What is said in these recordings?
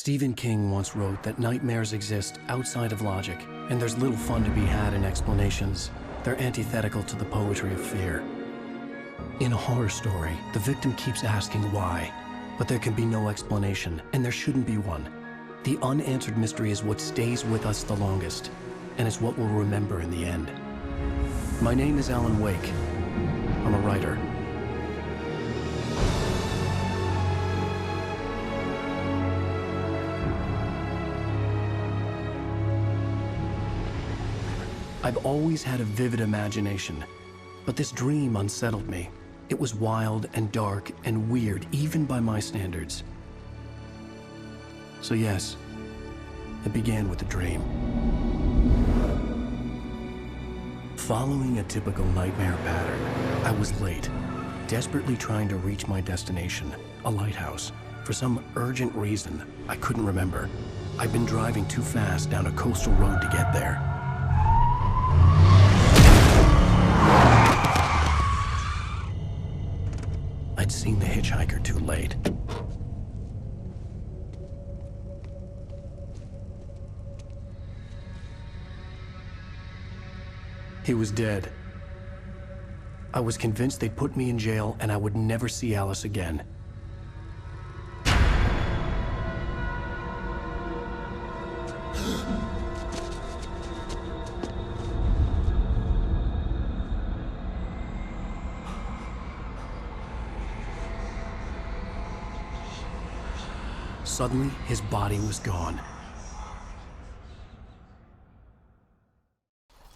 Stephen King once wrote that nightmares exist outside of logic, and there's little fun to be had in explanations. They're antithetical to the poetry of fear. In a horror story, the victim keeps asking why, but there can be no explanation, and there shouldn't be one. The unanswered mystery is what stays with us the longest, and it's what we'll remember in the end. My name is Alan Wake. I'm a writer. I've always had a vivid imagination, but this dream unsettled me. It was wild and dark and weird, even by my standards. So yes, it began with a dream. Following a typical nightmare pattern, I was late, desperately trying to reach my destination, a lighthouse. For some urgent reason, I couldn't remember. I'd been driving too fast down a coastal road to get there. I'd seen the hitchhiker too late. He was dead. I was convinced they'd put me in jail and I would never see Alice again. Suddenly, his body was gone.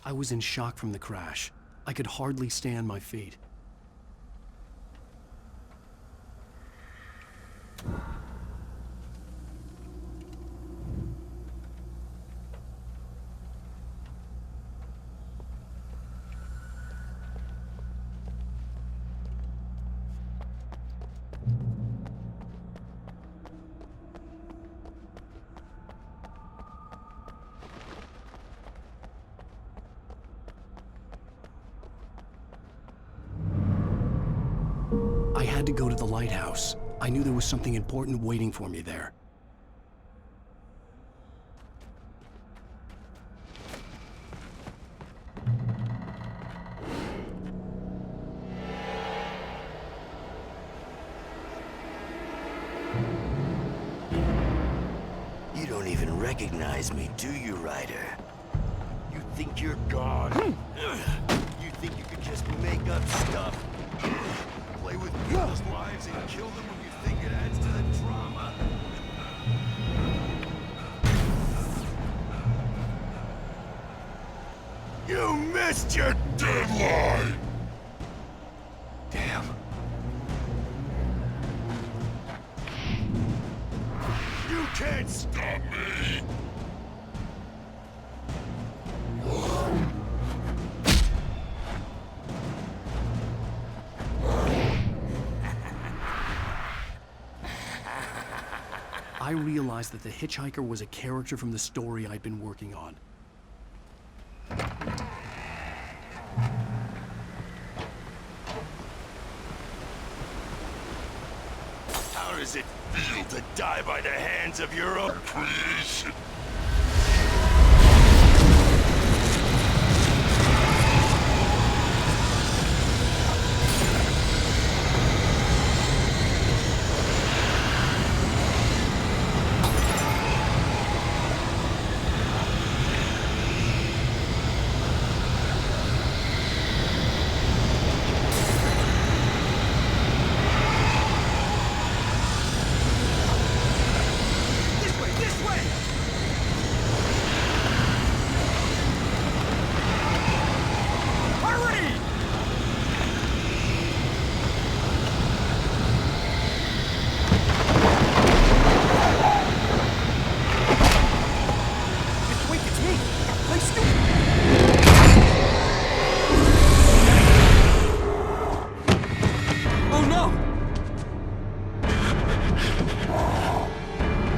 I was in shock from the crash. I could hardly stay on my feet. I had to go to the lighthouse. I knew there was something important waiting for me there. You don't even recognize me, do you, Ryder? You think you're God? You think you could just make up stuff? Play with people's lives and kill them when you think it adds to the drama. You missed your deadline! Damn. You can't stop me! I realized that the hitchhiker was a character from the story I'd been working on. How does it feel to die by the hands of your own creation?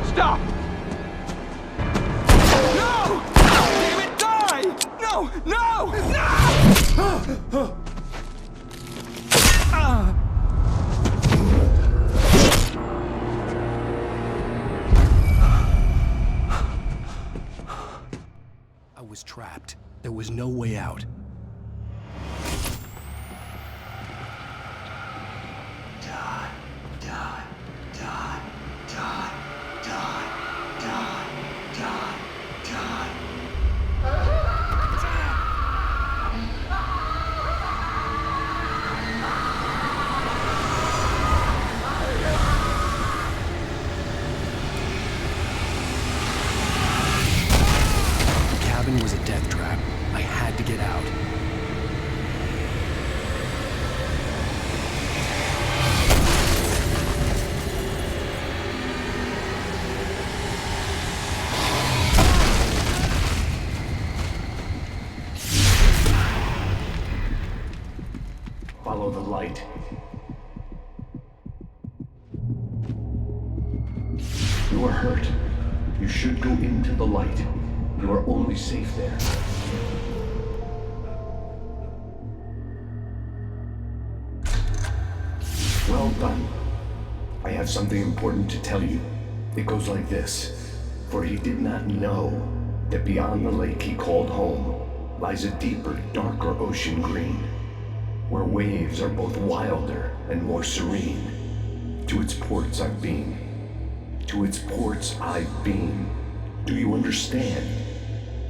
Stop! No! Damn it, die! No! No! No! There was no way out. Was a death trap. I had to get out. Follow the light. You are hurt. You should go into the light. You are only safe there. Well done. I have something important to tell you. It goes like this. For he did not know that beyond the lake he called home lies a deeper, darker ocean green, where waves are both wilder and more serene. To its ports I've been. To its ports I've been. Do you understand?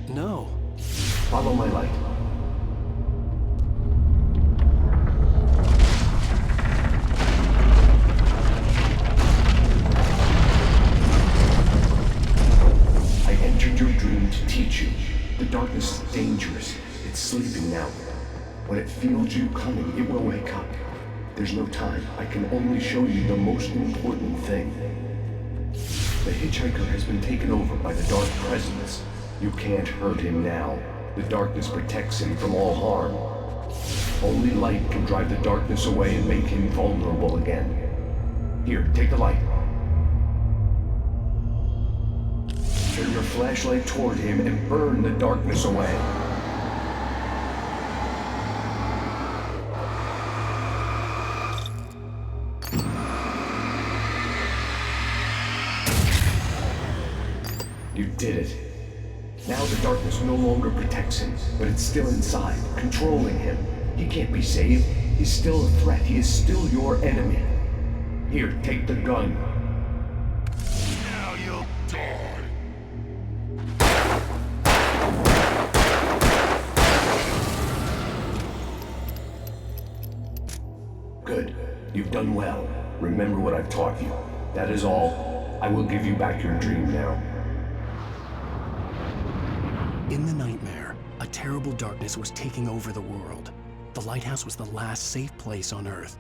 No. Follow my light. I entered your dream to teach you. The darkness is dangerous. It's sleeping now. When it feels you coming, it will wake up. There's no time. I can only show you the most important thing. The hitchhiker has been taken over by the dark presence. You can't hurt him now. The darkness protects him from all harm. Only light can drive the darkness away and make him vulnerable again. Here, take the light. Turn your flashlight toward him and burn the darkness away. You did it. Now the darkness no longer protects him, but it's still inside, controlling him. He can't be saved. He's still a threat. He is still your enemy. Here, take the gun. Now you'll die. Good. You've done well. Remember what I've taught you. That is all. I will give you back your dream now. In the nightmare, a terrible darkness was taking over the world. The lighthouse was the last safe place on Earth.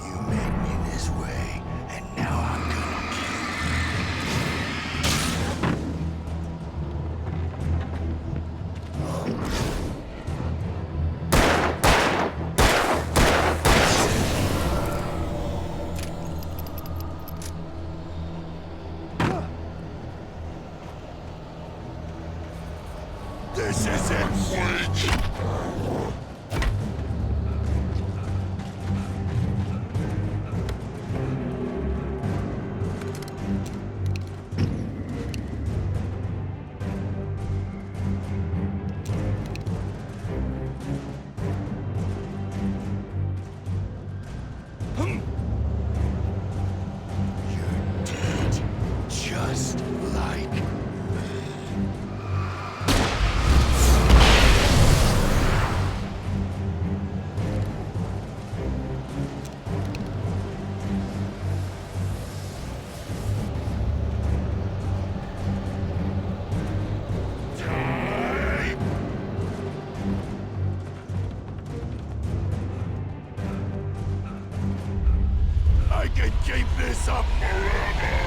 You made me this way, and now I'm gonna This isn't weak! You're dead, just like me. I can keep this up forever!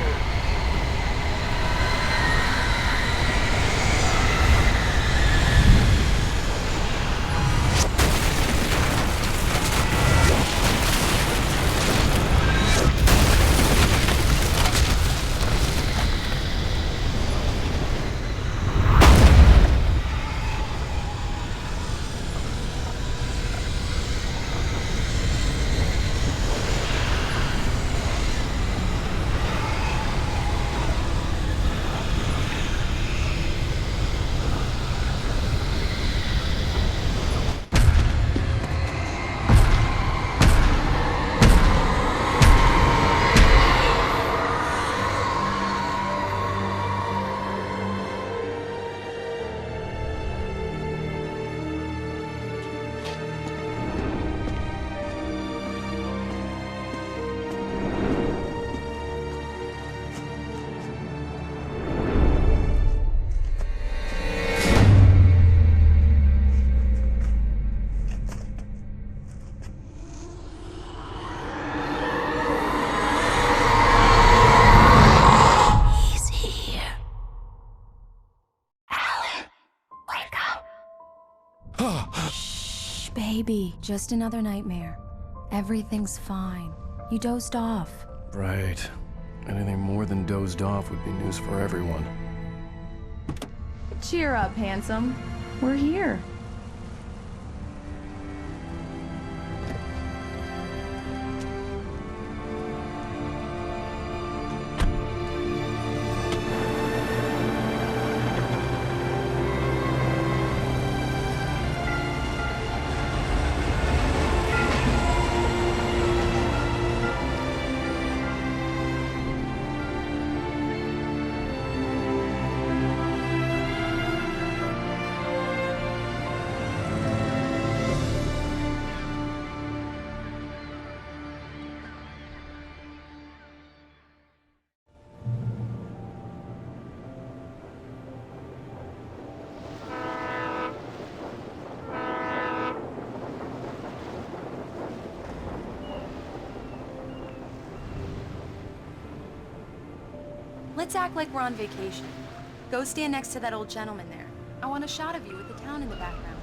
Shh, baby. Just another nightmare. Everything's fine. You dozed off. Right. Anything more than dozed off would be news for everyone. Cheer up, handsome. We're here. Let's act like we're on vacation. Go stand next to that old gentleman there. I want a shot of you with the town in the background.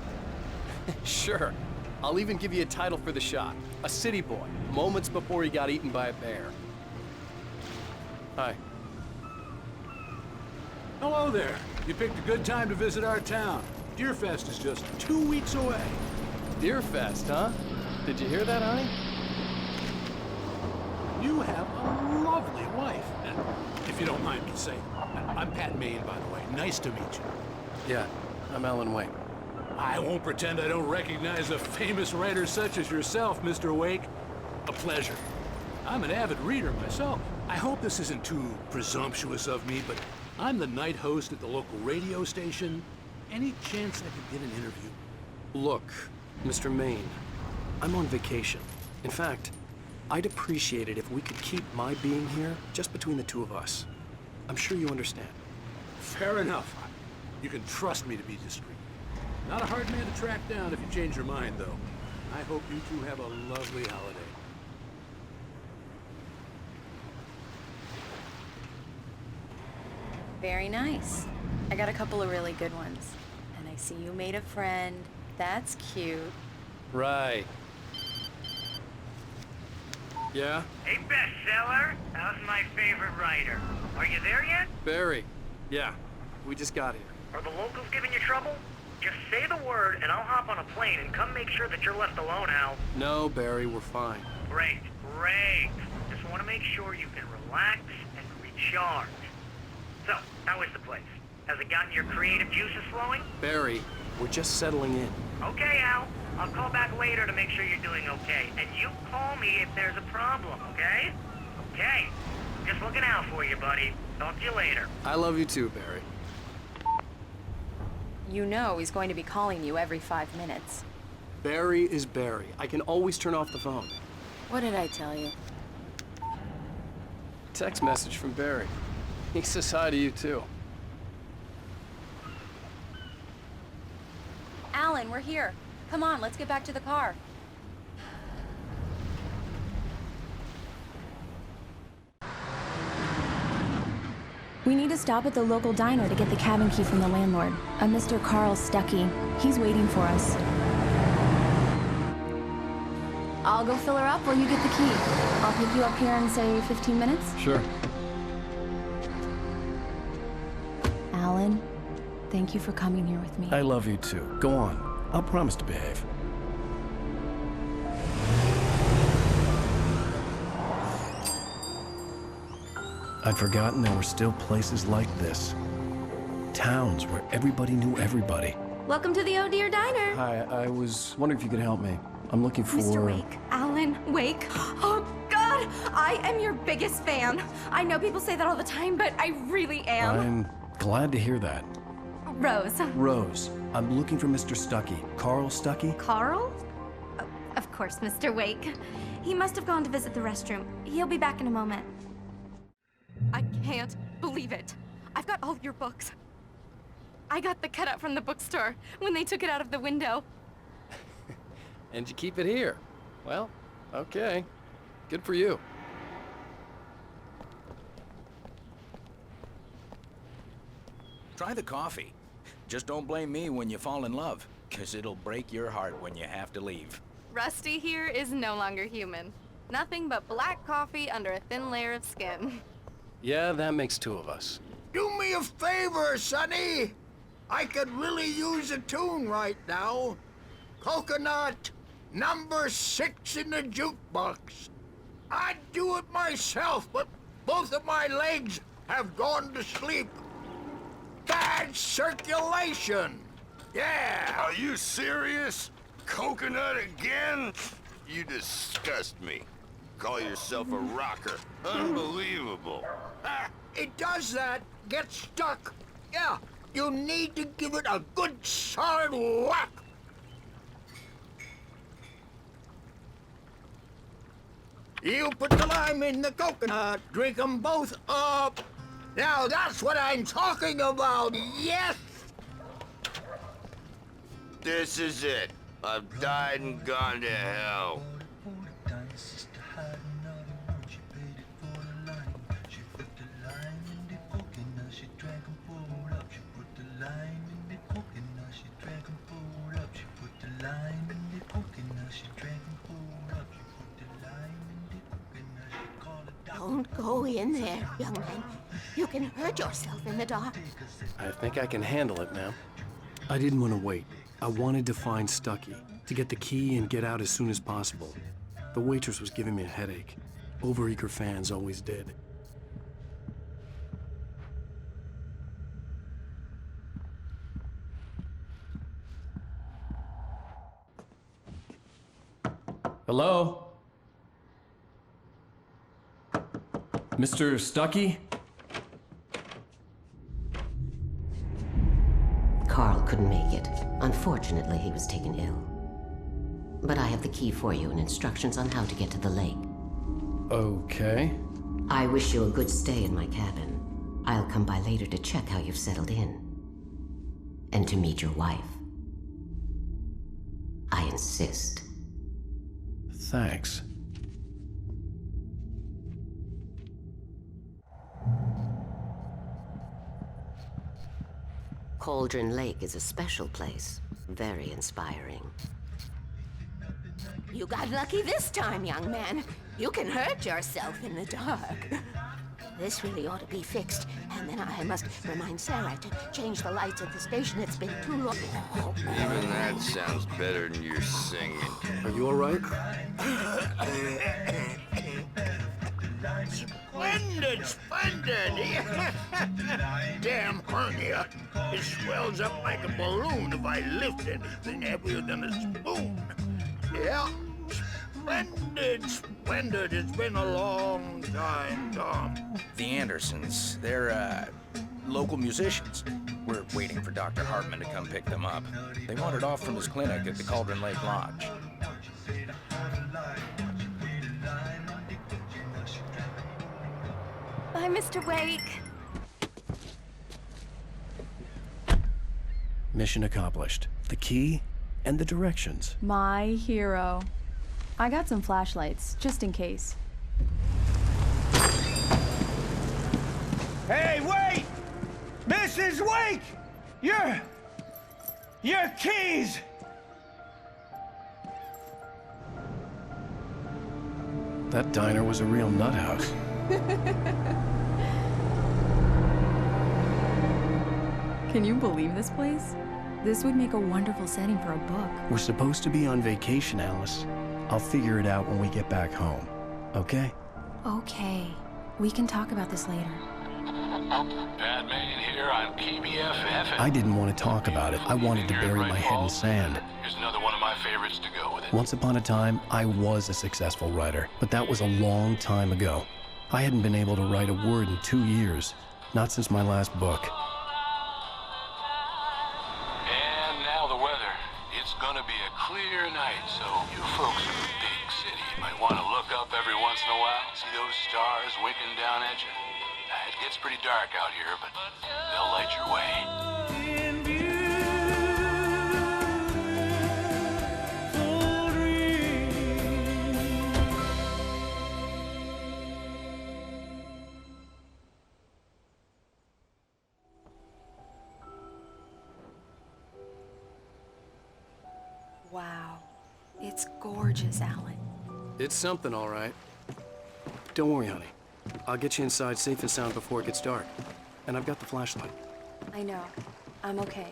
Sure. I'll even give you a title for the shot. A city boy, moments before he got eaten by a bear. Hi. Hello there. You picked a good time to visit our town. Deerfest is just 2 weeks away. Deerfest, huh? Did you hear that, honey? You have a lovely wife. And if you don't mind me saying, I'm Pat Maine, by the way. Nice to meet you. Yeah, I'm Alan Wake. I won't pretend I don't recognize a famous writer such as yourself, Mr. Wake. A pleasure. I'm an avid reader myself. I hope this isn't too presumptuous of me, but I'm the night host at the local radio station. Any chance I could get an interview? Look, Mr. Maine, I'm on vacation. In fact, I'd appreciate it if we could keep my being here just between the two of us. I'm sure you understand. Fair enough. You can trust me to be discreet. Not a hard man to track down if you change your mind, though. I hope you two have a lovely holiday. Very nice. I got a couple of really good ones. And I see you made a friend. That's cute. Right. Yeah? Hey, bestseller, how's my favorite writer? Are you there yet? Barry. Yeah, we just got here. Are the locals giving you trouble? Just say the word and I'll hop on a plane and come make sure that you're left alone, Al. No, Barry, we're fine. Great, great. Just want to make sure you can relax and recharge. So, how is the place? Has it gotten your creative juices flowing? Barry, we're just settling in. Okay, Al. I'll call back later to make sure you're doing okay. And you call me if there's a problem, okay? Okay. Just looking out for you, buddy. Talk to you later. I love you too, Barry. You know he's going to be calling you every 5 minutes. Barry is Barry. I can always turn off the phone. What did I tell you? Text message from Barry. He says hi to you too. Alan, we're here. Come on, let's get back to the car. We need to stop at the local diner to get the cabin key from the landlord, a Mr. Carl Stuckey. He's waiting for us. I'll go fill her up while you get the key. I'll pick you up here in, say, 15 minutes? Sure. Alan, thank you for coming here with me. I love you too. Go on. I'll promise to behave. I'd forgotten there were still places like this. Towns where everybody knew everybody. Welcome to the Oh Dear Diner. Hi, I was wondering if you could help me. I'm looking for... Mr. Wake. Alan Wake. Oh, God! I am your biggest fan. I know people say that all the time, but I really am. I'm glad to hear that. Rose. Rose, I'm looking for Mr. Stuckey. Carl Stuckey? Carl? Oh, of course, Mr. Wake. He must have gone to visit the restroom. He'll be back in a moment. I can't believe it. I've got all your books. I got the cutout from the bookstore when they took it out of the window. And you keep it here. Well, okay. Good for you. Try the coffee. Just don't blame me when you fall in love. 'cause it'll break your heart when you have to leave. Rusty here is no longer human. Nothing but black coffee under a thin layer of skin. Yeah, that makes two of us. Do me a favor, Sonny. I could really use a tune right now. Coconut, number 6 in the jukebox. I'd do it myself, but both of my legs have gone to sleep. Bad circulation. Yeah. Are you serious? Coconut again? You disgust me. Call yourself a rocker. Unbelievable. It does that. Get stuck. Yeah, you need to give it a good solid whack. You put the lime in the coconut, drink them both up. Now that's what I'm talking about, yes! This is it. I've died and gone to hell. Don't go in there, young man. You can hurt yourself in the dark. I think I can handle it, ma'am. I didn't want to wait. I wanted to find Stucky, to get the key and get out as soon as possible. The waitress was giving me a headache. Overeager fans always did. Hello? Mr. Stucky? Carl couldn't make it. Unfortunately, he was taken ill. But I have the key for you and instructions on how to get to the lake. Okay. I wish you a good stay in my cabin. I'll come by later to check how you've settled in. And to meet your wife. I insist. Thanks. Cauldron Lake is a special place. Very inspiring. You got lucky this time, young man. You can hurt yourself in the dark. This really ought to be fixed, and then I must remind Sarah to change the lights at the station. It's been too long. Even that sounds better than your singing. Are you all right? Splendid, splendid! Damn hernia. It swells up like a balloon if I lift anything heavier than a spoon. Yeah, splendid, splendid. It's been a long time, Tom. The Andersons, they're, local musicians. We're waiting for Dr. Hartman to come pick them up. They wandered off from his clinic at the Cauldron Lake Lodge. Bye, Mr. Wake. Mission accomplished. The key and the directions. My hero. I got some flashlights, just in case. Hey, wait! Mrs. Wake! Your keys! That diner was a real nut house. Can you believe this place? This would make a wonderful setting for a book. We're supposed to be on vacation, Alice. I'll figure it out when we get back home. Okay? Okay. We can talk about this later. Batman here on KBFF. I didn't want to talk about it. I wanted to bury my head in sand. Here's another one of my favorites to go with it. Once upon a time, I was a successful writer, but that was a long time ago. I hadn't been able to write a word in 2 years. Not since my last book. And now the weather. It's gonna be a clear night, so you folks in the big city might want to look up every once in a while, see those stars winking down at you. It gets pretty dark out here, but they'll light your way. Wow. It's gorgeous, Alan. It's something, all right. Don't worry, honey. I'll get you inside safe and sound before it gets dark. And I've got the flashlight. I know. I'm okay.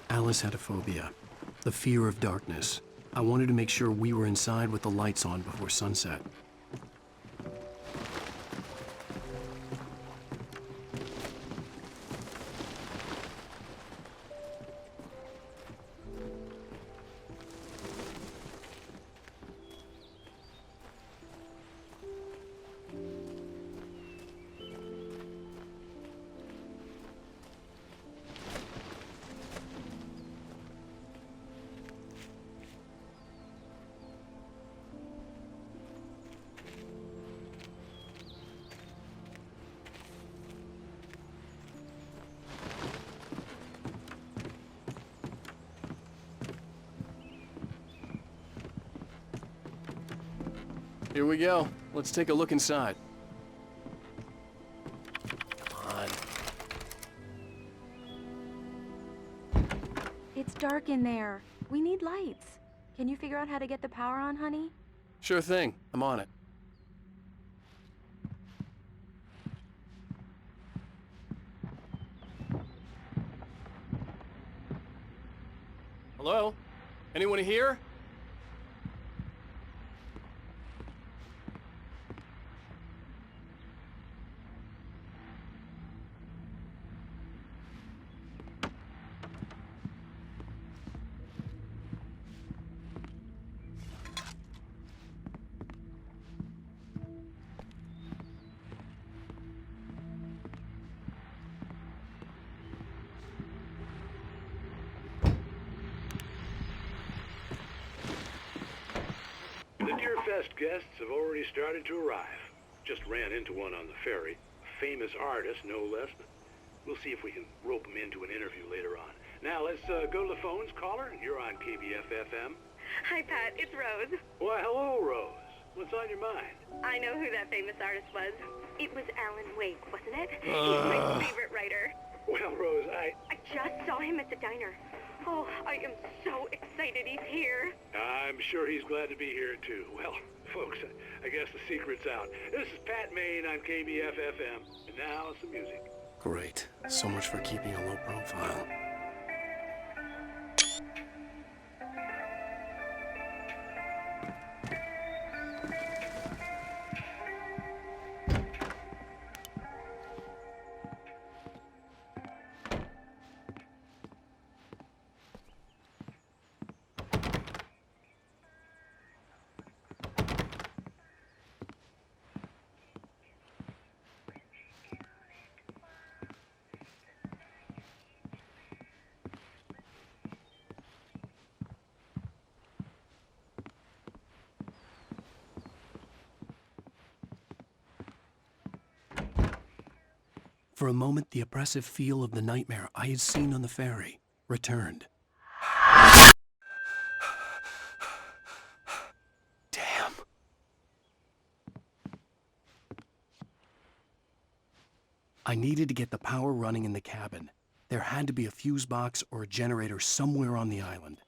Alice had a phobia. The fear of darkness. I wanted to make sure we were inside with the lights on before sunset. Here we go. Let's take a look inside. Come on. It's dark in there. We need lights. Can you figure out how to get the power on, honey? Sure thing. I'm on it. Hello? Anyone here? The Deerfest guests have already started to arrive. Just ran into one on the ferry. A famous artist, no less. But we'll see if we can rope him into an interview later on. Now, let's go to the phones. Caller, you're on KBF-FM. Hi, Pat. It's Rose. Why, hello, Rose. What's on your mind? I know who that famous artist was. It was Alan Wake, wasn't it? He's my favorite writer. Well, Rose, I just saw him at the diner. Oh, I am so excited he's here. I'm sure he's glad to be here, too. Well, folks, I guess the secret's out. This is Pat Maine on KBF-FM. And now, some music. Great. So much for keeping a low profile. For a moment, the oppressive feel of the nightmare I had seen on the ferry returned. Damn. I needed to get the power running in the cabin. There had to be a fuse box or a generator somewhere on the island.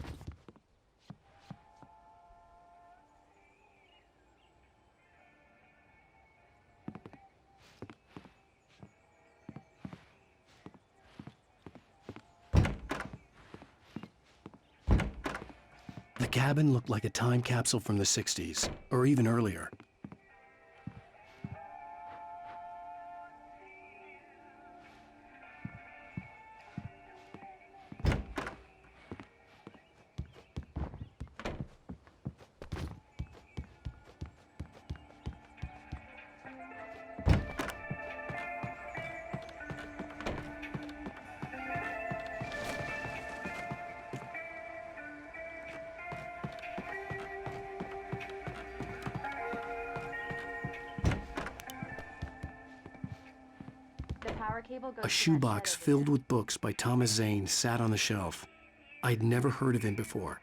The cabin looked like a time capsule from the 60s, or even earlier. A shoebox filled with books by Thomas Zane sat on the shelf. I'd never heard of him before.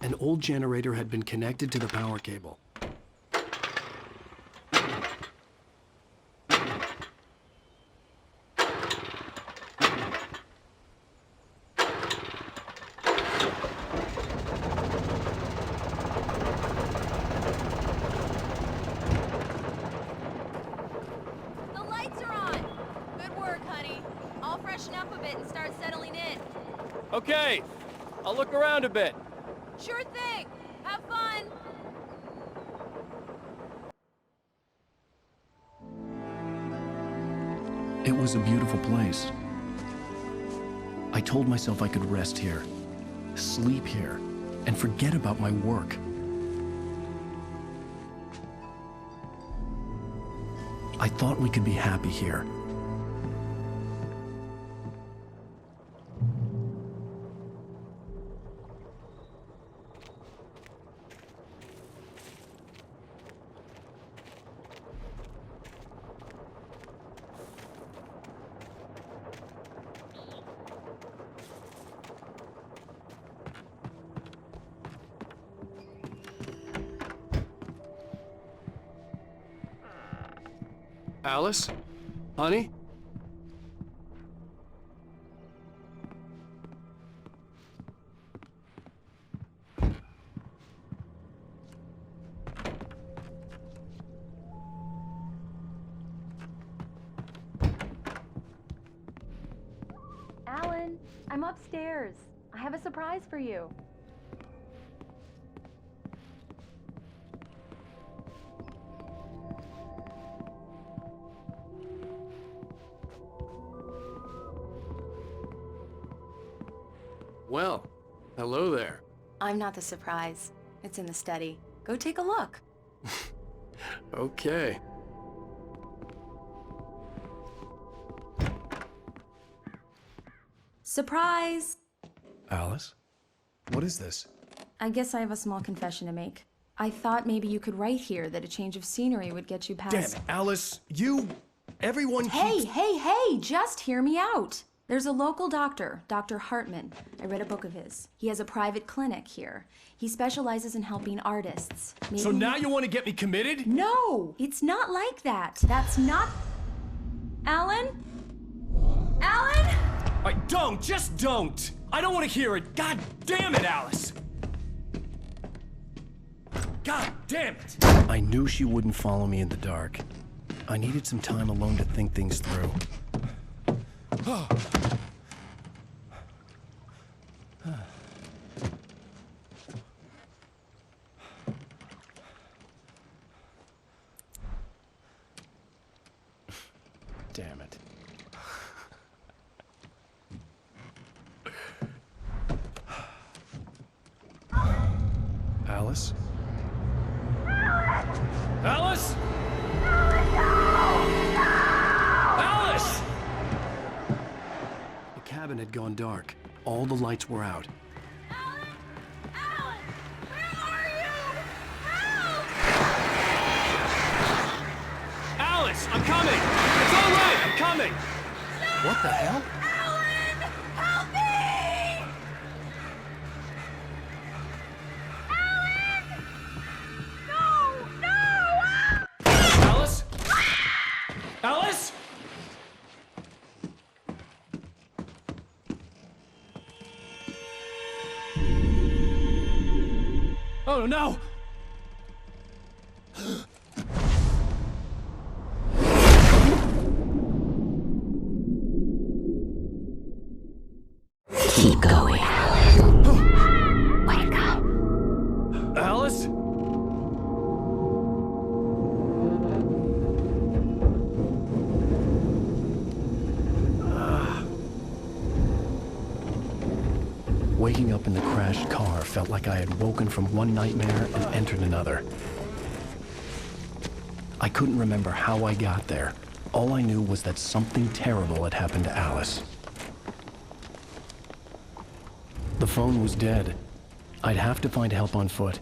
An old generator had been connected to the power cable. The lights are on! Good work, honey. I'll freshen up a bit and start settling in. Okay, I'll look around a bit. Sure thing! Have fun! It was a beautiful place. I told myself I could rest here, sleep here, and forget about my work. I thought we could be happy here. Alice? Honey? Alan, I'm upstairs. I have a surprise for you. Well, hello there. I'm not the surprise. It's in the study. Go take a look. Okay. Surprise! Alice? What is this? I guess I have a small confession to make. I thought maybe you could write here that a change of scenery would get you past— Damn it, Alice! Everyone Hey, just hear me out! There's a local doctor, Dr. Hartman. I read a book of his. He has a private clinic here. He specializes in helping artists. So now you want to get me committed? No! It's not like that. That's not— Alan? Alan? Just don't! I don't want to hear it! God damn it, Alice! God damn it! I knew she wouldn't follow me in the dark. I needed some time alone to think things through. Damn it. Alice? Alice? Alice! The cabin had gone dark. All the lights were out. Alice, I'm coming! It's all right, I'm coming! What the hell? Help me! Alice? Alice? Oh no! Keep going. Wake up. Alice? Waking up in the crashed car felt like I had woken from one nightmare and entered another. I couldn't remember how I got there. All I knew was that something terrible had happened to Alice. The phone was dead. I'd have to find help on foot.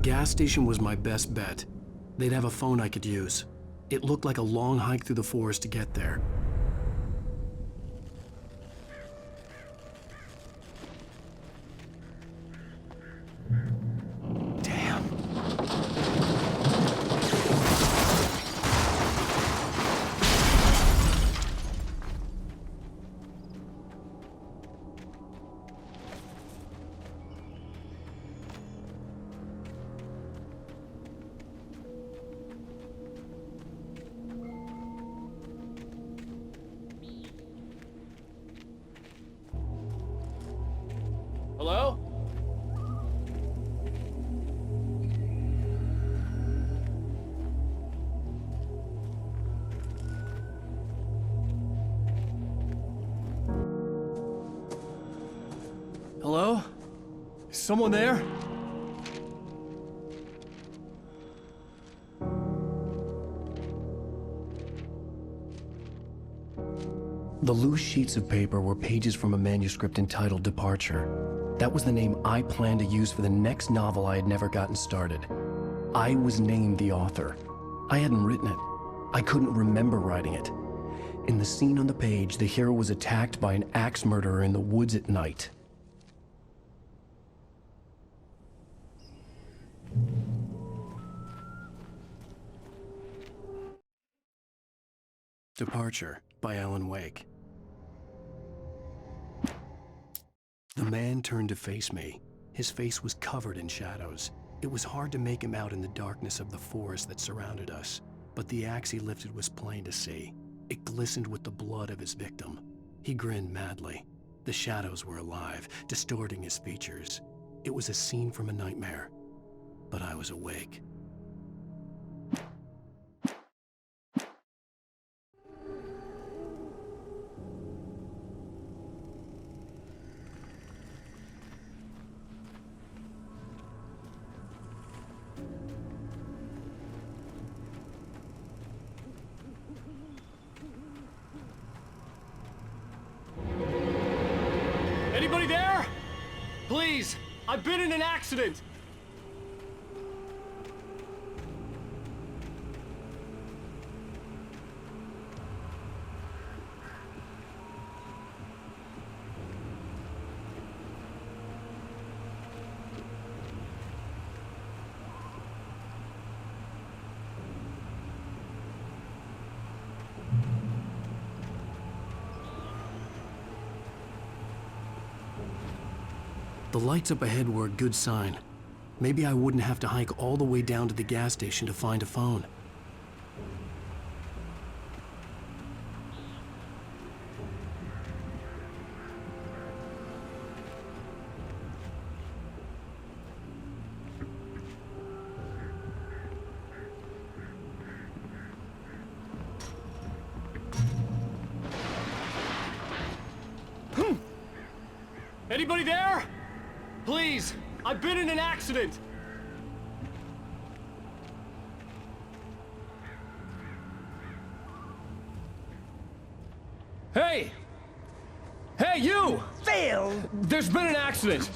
gas station was my best bet. They'd have a phone I could use. It looked like a long hike through the forest to get there. Hello? Hello? Is someone there? The loose sheets of paper were pages from a manuscript entitled Departure. That was the name I planned to use for the next novel I had never gotten started. I was named the author. I hadn't written it. I couldn't remember writing it. In the scene on the page, the hero was attacked by an axe murderer in the woods at night. Departure by Alan Wake. The man turned to face me. His face was covered in shadows. It was hard to make him out in the darkness of the forest that surrounded us, but the axe he lifted was plain to see. It glistened with the blood of his victim. He grinned madly. The shadows were alive, distorting his features. It was a scene from a nightmare, but I was awake. Anybody there? Please, I've been in an accident. The lights up ahead were a good sign. Maybe I wouldn't have to hike all the way down to the gas station to find a phone. Anybody there? Please, I've been in an accident. Hey! Hey, you! Phil! There's been an accident.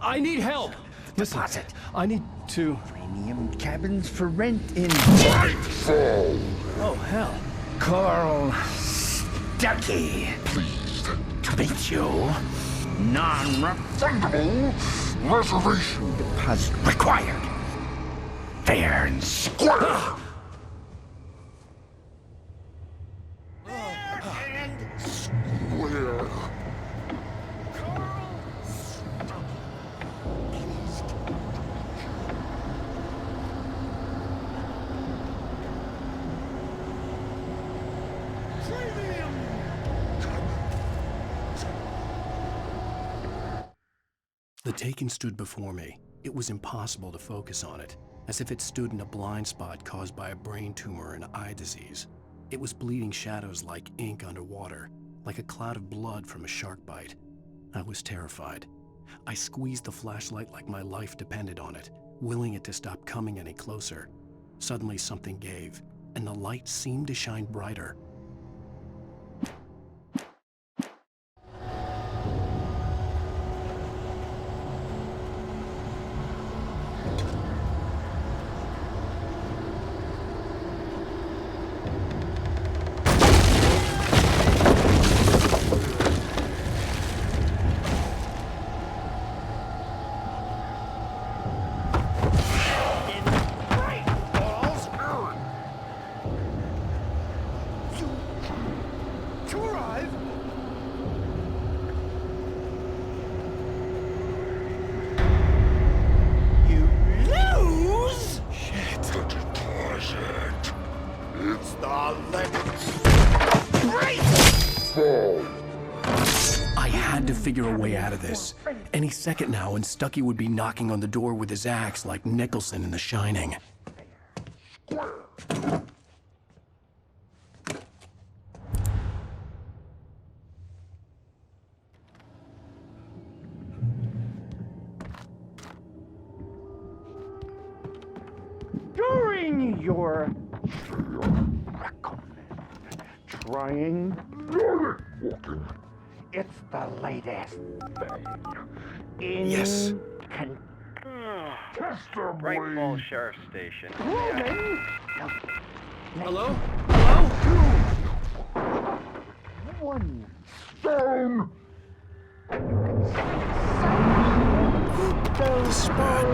I need help. Deposit. I need to... Premium cabins for rent in... Nightfall! Oh, hell. Carl Stuckey. Pleased To meet you. non-refundable reservation Deposit required. Fair and square. Square. The Taken stood before me. It was impossible to focus on it, as if it stood in a blind spot caused by a brain tumor and eye disease. It was bleeding shadows like ink underwater, like a cloud of blood from a shark bite. I was terrified. I squeezed the flashlight like my life depended on it, willing it to stop coming any closer. Suddenly something gave, and the light seemed to shine brighter. I had to figure a way out of this. Any second now, and Stucky would be knocking on the door with his axe like Nicholson in The Shining. During your trying walking, it's the latest thing in Yes. Bright Falls Sheriff Station. Hello? One stone. The spot.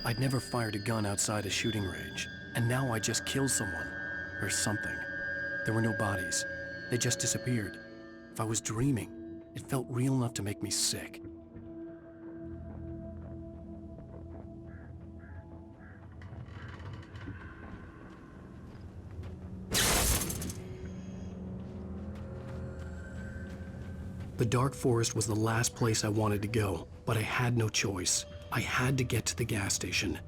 I'd never fired a gun outside a shooting range, and now I just killed someone. Or something. There were no bodies. They just disappeared. If I was dreaming, it felt real enough to make me sick. The dark forest was the last place I wanted to go, but I had no choice. I had to get to the gas station.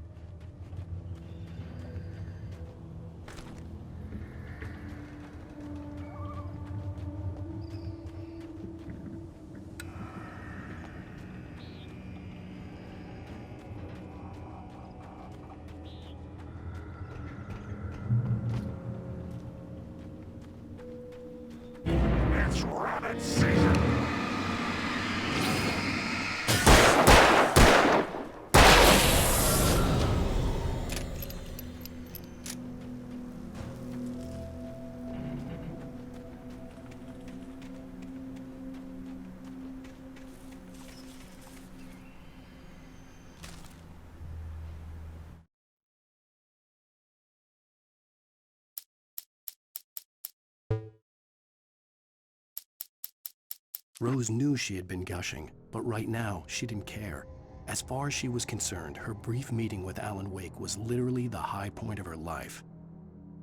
It's rabbit season. Rose knew she had been gushing, but right now, she didn't care. As far as she was concerned, her brief meeting with Alan Wake was literally the high point of her life.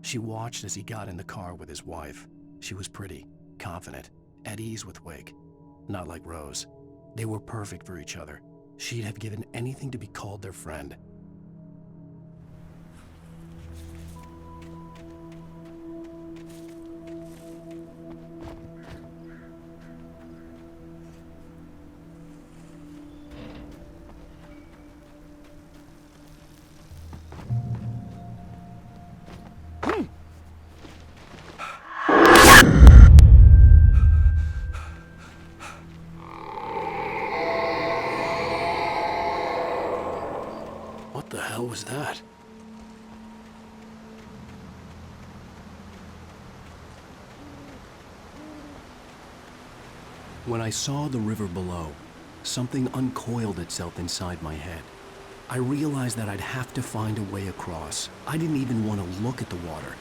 She watched as he got in the car with his wife. She was pretty, confident, at ease with Wake. Not like Rose. They were perfect for each other. She'd have given anything to be called their friend. What the hell was that? When I saw the river below, something uncoiled itself inside my head. I realized that I'd have to find a way across. I didn't even want to look at the water.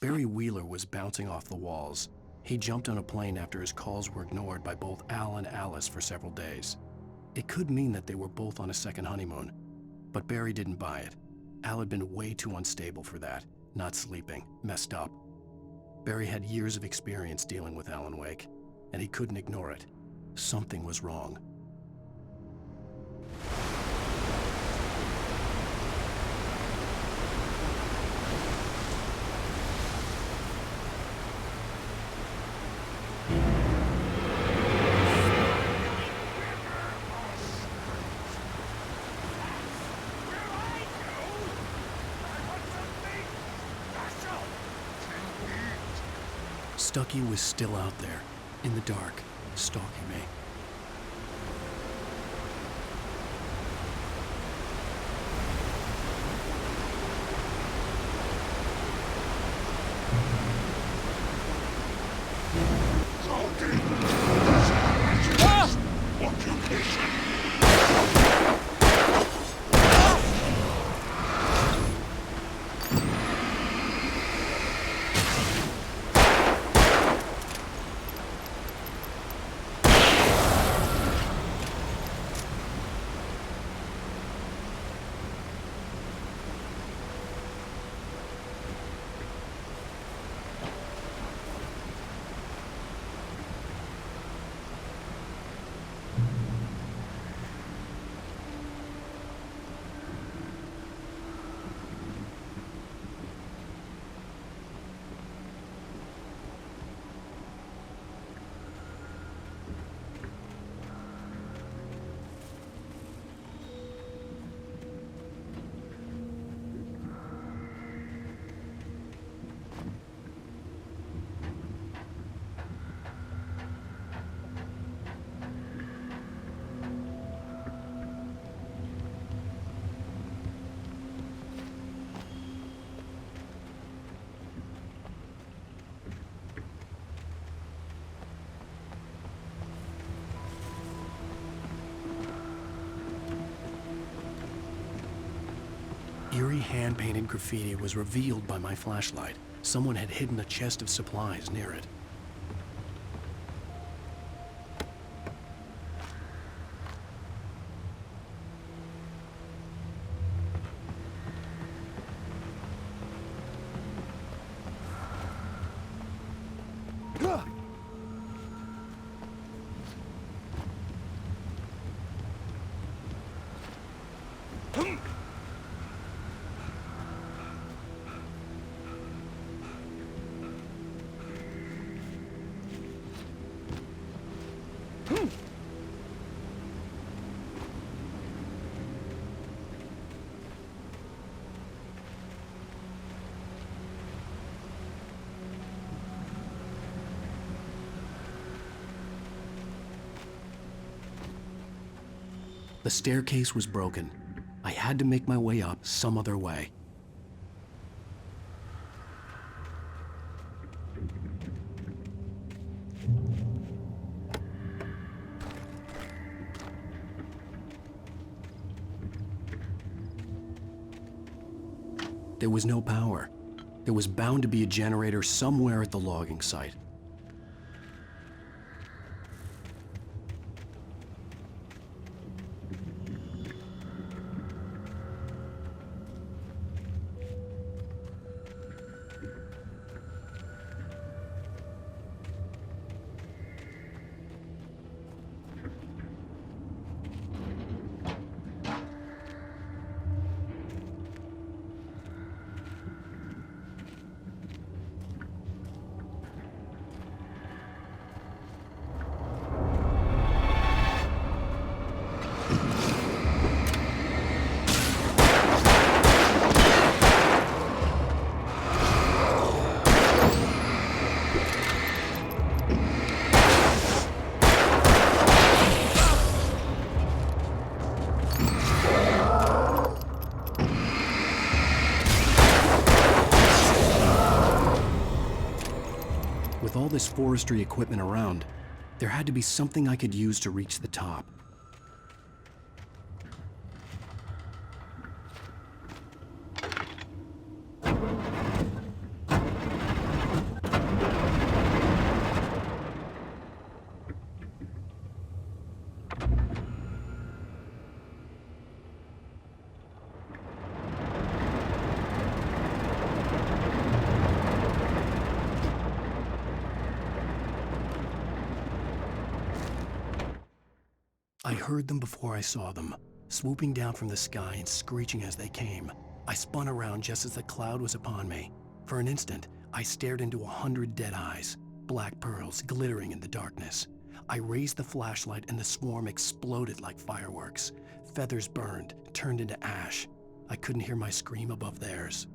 Barry Wheeler was bouncing off the walls. He jumped on a plane after his calls were ignored by both Al and Alice for several days. It could mean that they were both on a second honeymoon, but Barry didn't buy it. Al had been way too unstable for that, not sleeping, messed up. Barry had years of experience dealing with Alan Wake, and he couldn't ignore it. Something was wrong. Stucky was still out there, in the dark, stalking me. Eerie hand-painted graffiti was revealed by my flashlight. Someone had hidden a chest of supplies near it. The staircase was broken. I had to make my way up some other way. There was no power. There was bound to be a generator somewhere at the logging site. With all this forestry equipment around, there had to be something I could use to reach the top. I heard them before I saw them, swooping down from the sky and screeching as they came. I spun around just as the cloud was upon me. For an instant, I stared into 100 dead eyes, black pearls glittering in the darkness. I raised the flashlight and the swarm exploded like fireworks. Feathers burned, turned into ash. I couldn't hear my scream above theirs.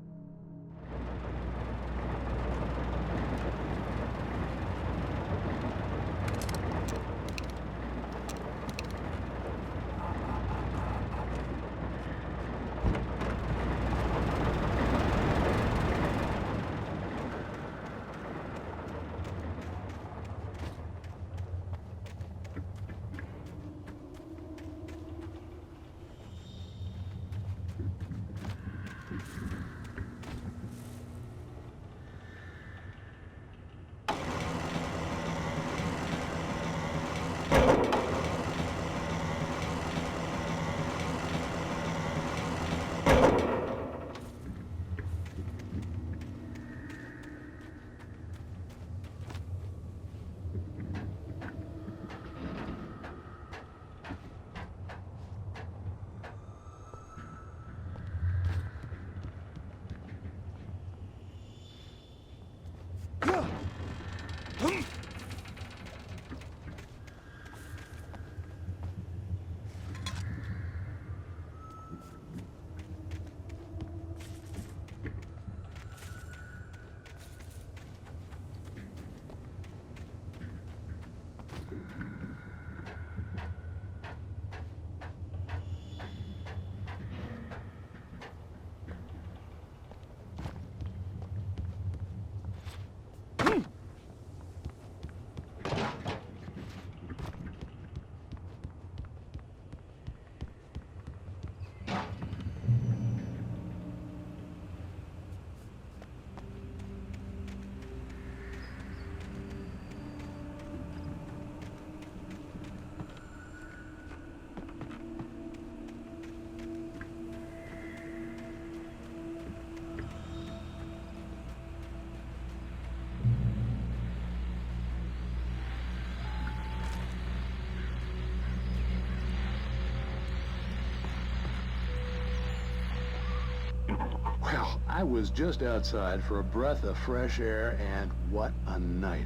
Well, I was just outside for a breath of fresh air, and what a night.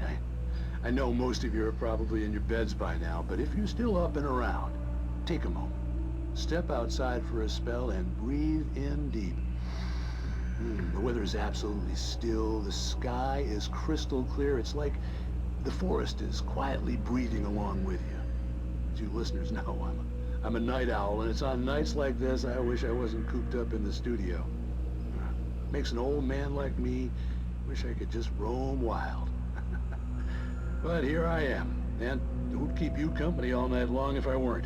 I know most of you are probably in your beds by now, but if you're still up and around, take a moment. Step outside for a spell and breathe in deep. The weather is absolutely still. The sky is crystal clear. It's like the forest is quietly breathing along with you. As you listeners know, I'm a night owl, and it's on nights like this I wish I wasn't cooped up in the studio. Makes an old man like me wish I could just roam wild. But here I am, and who'd keep you company all night long if I weren't?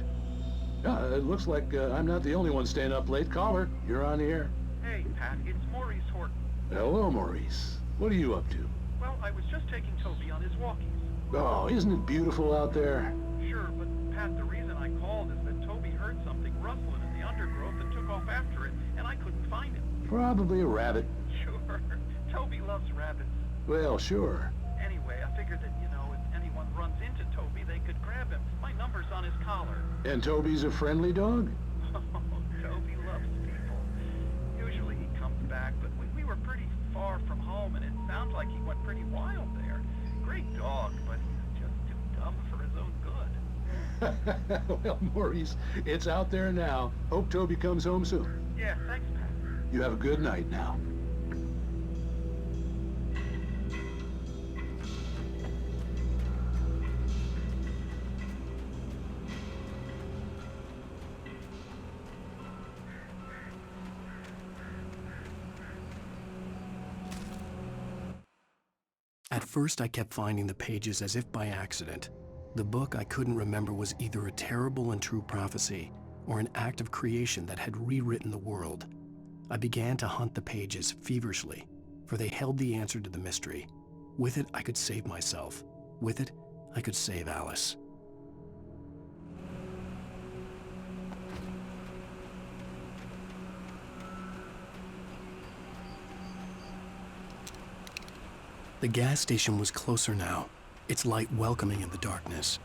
It looks like I'm not the only one staying up late. Caller, you're on the air. Hey, Pat, it's Maurice Horton. Hello, Maurice. What are you up to? Well, I was just taking Toby on his walkies. Oh, isn't it beautiful out there? Sure, but Pat, the reason I called is that Toby heard something rustling in the undergrowth and took off after it, and I couldn't find him. Probably a rabbit. Sure. Toby loves rabbits. Well, sure. Anyway, I figured that, if anyone runs into Toby, they could grab him. My number's on his collar. And Toby's a friendly dog? Oh, Toby loves people. Usually he comes back, but we were pretty far from home, and it sounds like he went pretty wild there. Great dog, but he's just too dumb for his own good. Well, Maurice, it's out there now. Hope Toby comes home soon. Yeah, thanks, Pat. You have a good night now. At first, I kept finding the pages as if by accident. The book I couldn't remember was either a terrible and true prophecy or an act of creation that had rewritten the world. I began to hunt the pages feverishly, for they held the answer to the mystery. With it, I could save myself. With it, I could save Alice. The gas station was closer now, its light welcoming in the darkness.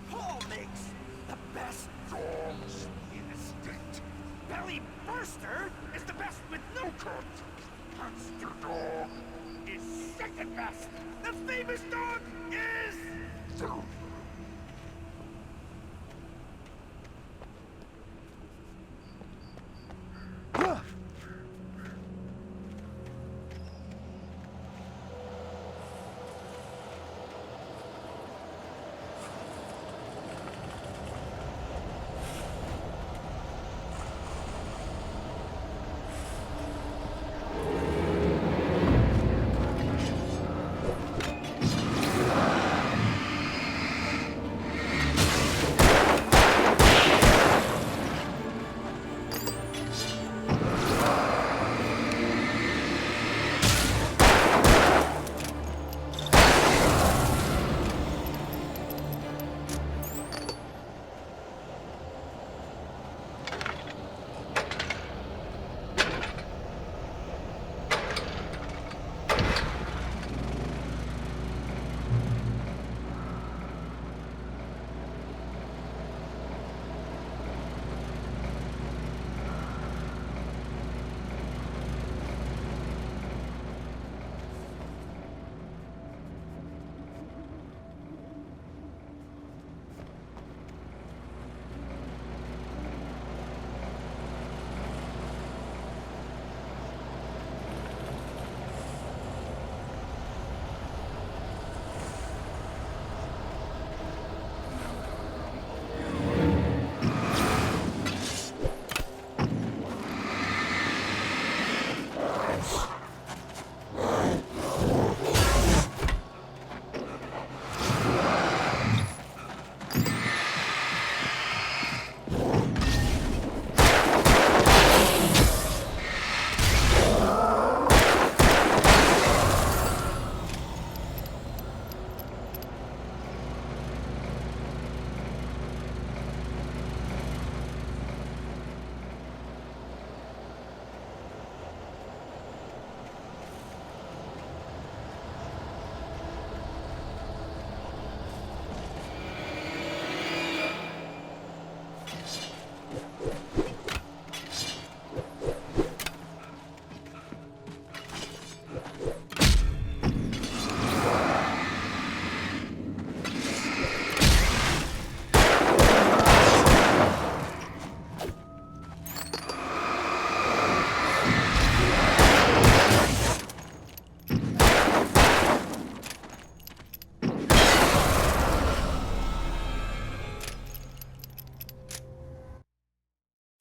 Paul makes the best dogs in the state. Belly Burster is the best with no cut. Monster Dog is second best. The famous dog is...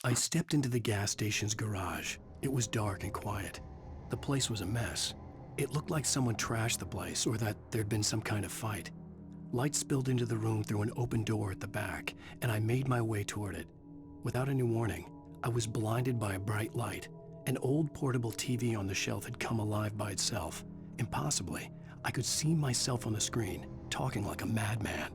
I stepped into the gas station's garage. It was dark and quiet. The place was a mess. It looked like someone trashed the place or that there'd been some kind of fight. Light spilled into the room through an open door at the back, and I made my way toward it. Without any warning, I was blinded by a bright light. An old portable TV on the shelf had come alive by itself. Impossibly, I could see myself on the screen, talking like a madman.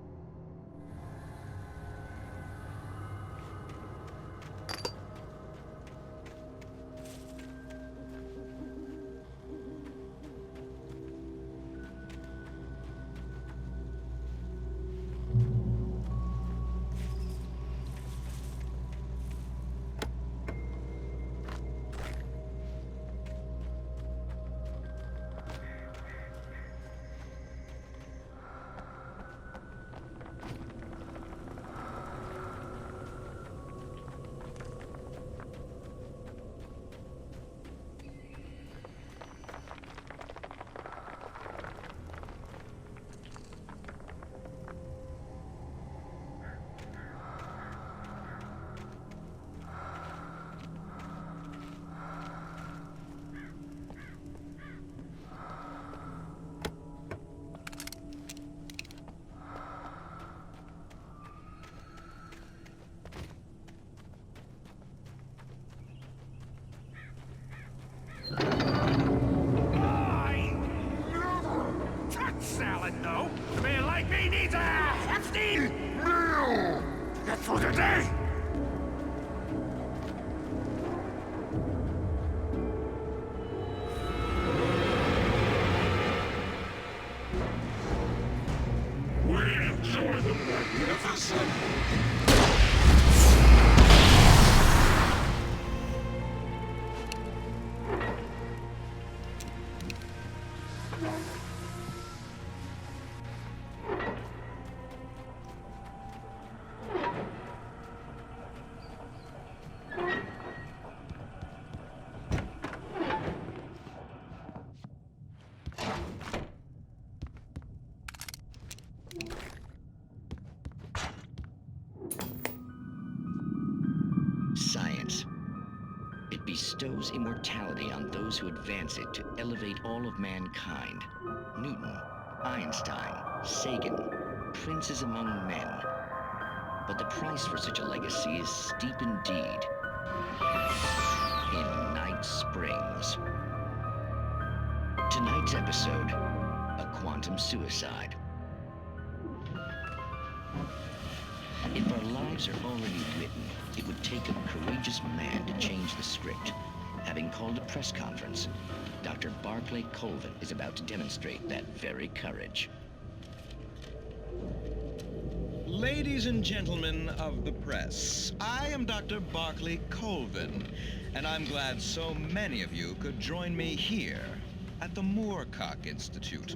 Salad, no. A man like me needs a hefty meal. That's for the day. We enjoy the magnificent bestows immortality on those who advance it to elevate all of mankind. Newton, Einstein, Sagan, princes among men. But the price for such a legacy is steep indeed. In Night Springs. Tonight's episode, a quantum suicide. If our lives are already written, it would take a courageous man to change the script. Having called a press conference, Dr. Barclay Colvin is about to demonstrate that very courage. Ladies and gentlemen of the press, I am Dr. Barclay Colvin, and I'm glad so many of you could join me here at the Moorcock Institute.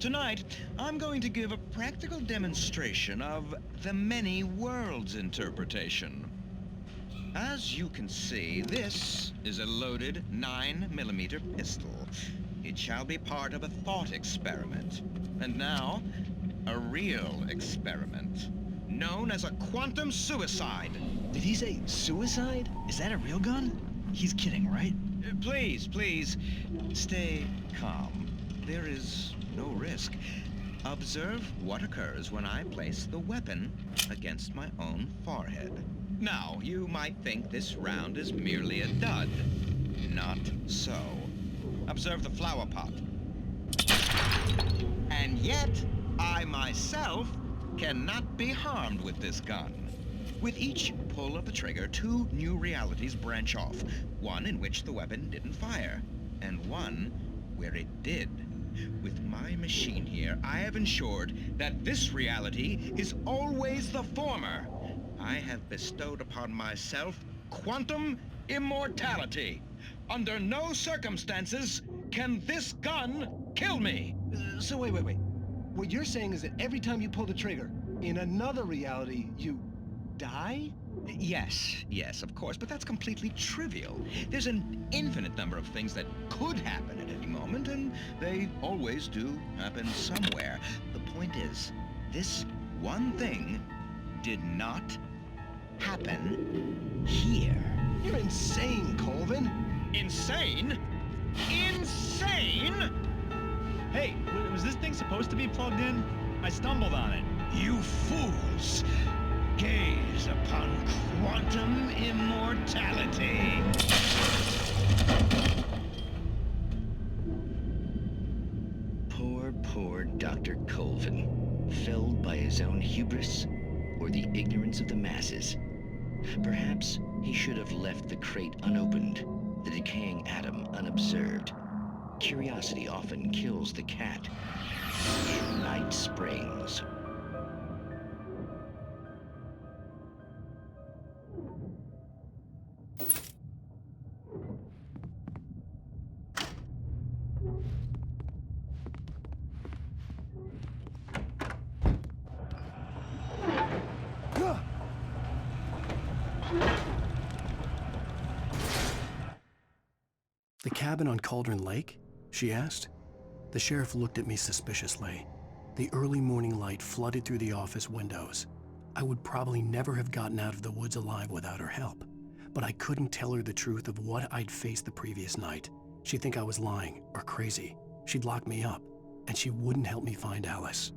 Tonight, I'm going to give a practical demonstration of the many worlds interpretation. As you can see, this is a loaded 9mm pistol. It shall be part of a thought experiment. And now, a real experiment, known as a quantum suicide. Did he say suicide? Is that a real gun? He's kidding, right? Please, stay calm. There is no risk. Observe what occurs when I place the weapon against my own forehead. Now, you might think this round is merely a dud. Not so. Observe the flower pot. And yet, I myself cannot be harmed with this gun. With each pull of the trigger, 2 new realities branch off. One in which the weapon didn't fire, and one where it did. With my machine here, I have ensured that this reality is always the former. I have bestowed upon myself quantum immortality. Under no circumstances can this gun kill me. So wait. What you're saying is that every time you pull the trigger, in another reality, you die? Yes, of course, but that's completely trivial. There's an infinite number of things that could happen at any moment, and they always do happen somewhere. The point is, this one thing did not happen here. You're insane, Colvin. Insane? Insane? Hey, was this thing supposed to be plugged in? I stumbled on it. You fools! Gaze upon quantum immortality. Poor Dr. Colvin, felled by his own hubris or the ignorance of the masses. Perhaps he should have left the crate unopened, the decaying atom unobserved. Curiosity often kills the cat. In Night Springs. The cabin on Cauldron Lake? She asked. The sheriff looked at me suspiciously. The early morning light flooded through the office windows. I would probably never have gotten out of the woods alive without her help, but I couldn't tell her the truth of what I'd faced the previous night. She'd think I was lying or crazy. She'd lock me up, and she wouldn't help me find Alice.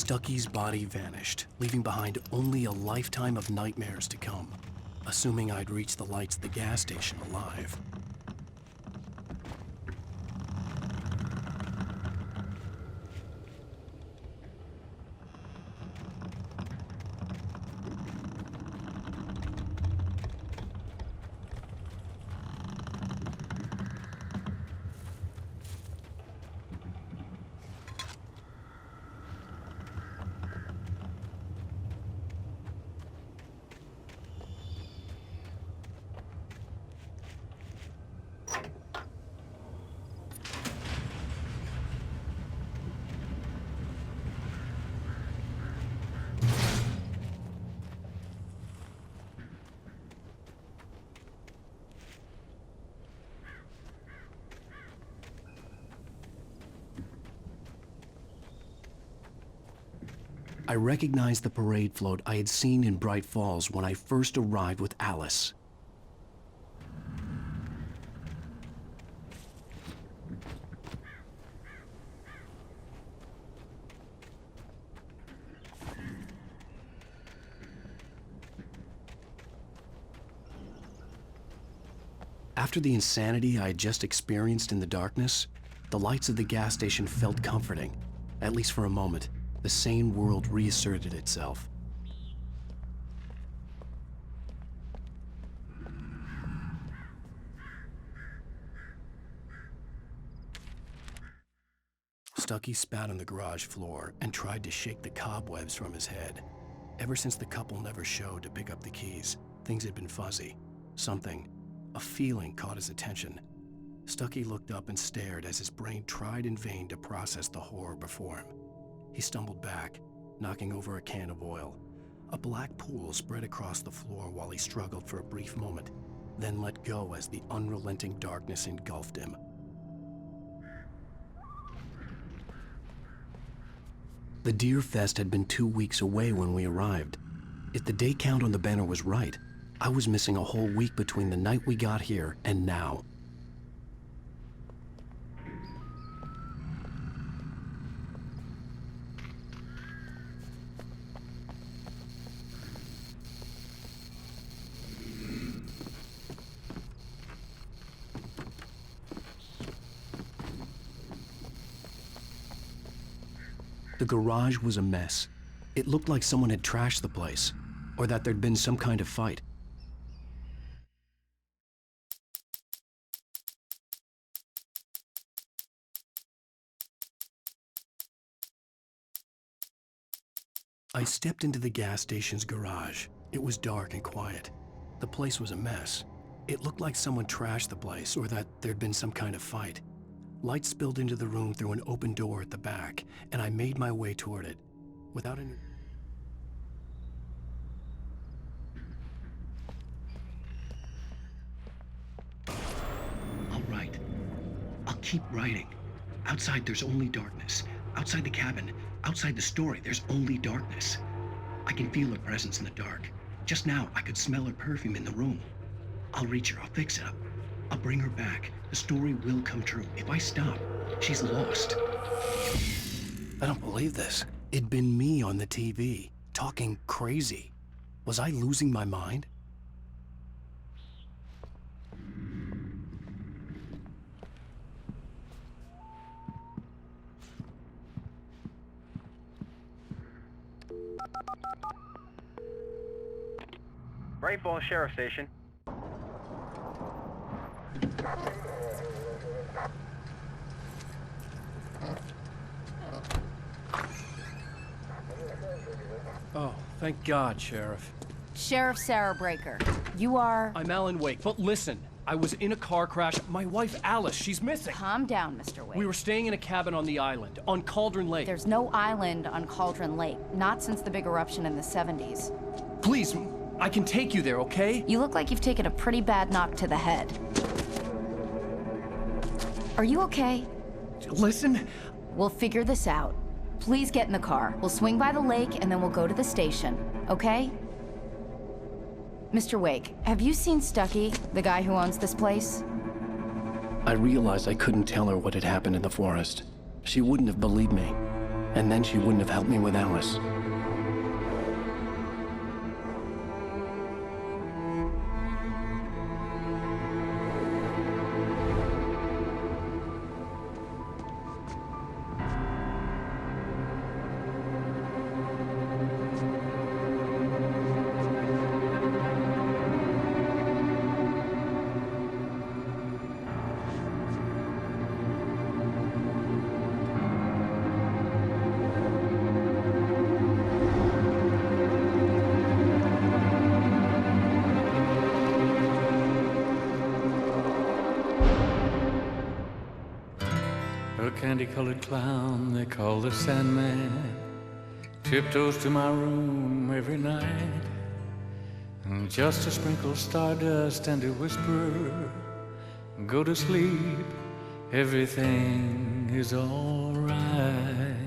Stucky's body vanished, leaving behind only a lifetime of nightmares to come, assuming I'd reach the lights of the gas station alive. I recognized the parade float I had seen in Bright Falls when I first arrived with Alice. After the insanity I had just experienced in the darkness, the lights of the gas station felt comforting, at least for a moment. The sane world reasserted itself. Stucky spat on the garage floor and tried to shake the cobwebs from his head. Ever since the couple never showed to pick up the keys, things had been fuzzy. Something, a feeling, caught his attention. Stucky looked up and stared as his brain tried in vain to process the horror before him. He stumbled back, knocking over a can of oil. A black pool spread across the floor while he struggled for a brief moment, then let go as the unrelenting darkness engulfed him. The Deer Fest had been 2 weeks away when we arrived. If the day count on the banner was right, I was missing a whole week between the night we got here and now. The garage was a mess. It looked like someone had trashed the place, or that there'd been some kind of fight. I stepped into the gas station's garage. It was dark and quiet. The place was a mess. It looked like someone trashed the place, or that there'd been some kind of fight. Light spilled into the room through an open door at the back, and I made my way toward it. Without any... All right. I'll keep writing. Outside, there's only darkness. Outside the cabin, outside the story, there's only darkness. I can feel her presence in the dark. Just now, I could smell her perfume in the room. I'll reach her. I'll fix it up. I'll bring her back. The story will come true. If I stop, she's lost. I don't believe this. It'd been me on the TV, talking crazy. Was I losing my mind? Bright Falls Sheriff Station. Oh, thank God, Sheriff. Sheriff Sarah Breaker, you are... I'm Alan Wake, but listen, I was in a car crash. My wife, Alice, she's missing. Calm down, Mr. Wake. We were staying in a cabin on the island, on Cauldron Lake. There's no island on Cauldron Lake, not since the big eruption in the 70s. Please, I can take you there, okay? You look like you've taken a pretty bad knock to the head. Are you okay? Listen. We'll figure this out. Please get in the car. We'll swing by the lake and then we'll go to the station, okay? Mr. Wake, have you seen Stucky, the guy who owns this place? I realized I couldn't tell her what had happened in the forest. She wouldn't have believed me. And then she wouldn't have helped me with Alice. A candy-colored clown they call the Sandman tiptoes to my room every night, and just to sprinkle stardust and to whisper, go to sleep, everything is all right.